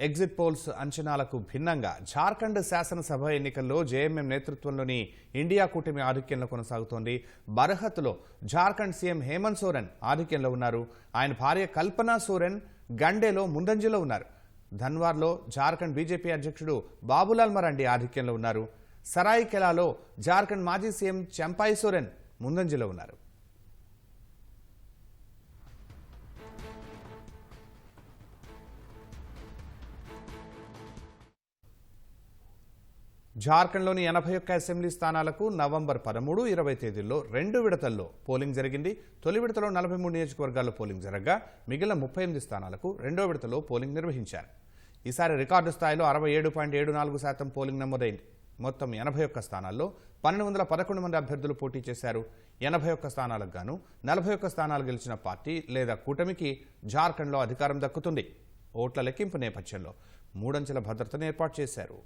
Exit polls అంచనాలకు భిన్నంగా జార్ఖండ్ శాసనసభ ఎన్నికల్లో జేఎంఎం నేతృత్వంలోని ఇండియా కూటమి ఆధిక్యంలో కొనసాగుతోంది. బర్హత్లో జార్ఖండ్ సీఎం హేమంత్ సోరెన్ ఆధిక్యంలో ఉన్నారు. ఆయన భార్య కల్పనా సోరెన్ గండేలో ముందంజలో ఉన్నారు. ధన్వార్లో జార్ఖండ్ బీజేపీ అధ్యక్షుడు బాబులాల్ మరాండి ఆధిక్యంలో ఉన్నారు. సరాయికెలాలో జార్ఖండ్ మాజీ సీఎం చంపాయి సోరెన్ ముందంజలో ఉన్నారు. జార్ఖండ్లోని 81 అసెంబ్లీ స్థానాలకు నవంబర్ 13, 20 తేదీల్లో 2 విడతల్లో పోలింగ్ జరిగింది. తొలి విడతలో 43 నియోజకవర్గాల్లో పోలింగ్ జరగగా మిగిలిన 38 స్థానాలకు రెండో విడతలో పోలింగ్ నిర్వహించారు. ఈసారి రికార్డు స్థాయిలో 67.74% పోలింగ్ నమోదైంది. మొత్తం 81 స్థానాల్లో 1211 మంది అభ్యర్థులు పోటీ చేశారు. 81 స్థానాలకు గాను 41 స్థానాలు గెలిచిన పార్టీ లేదా కూటమికి జార్ఖండ్లో అధికారం దక్కుతుంది. ఓట్ల లెక్కింపు నేపథ్యంలో 3 అంచెల భద్రతను ఏర్పాటు చేశారు.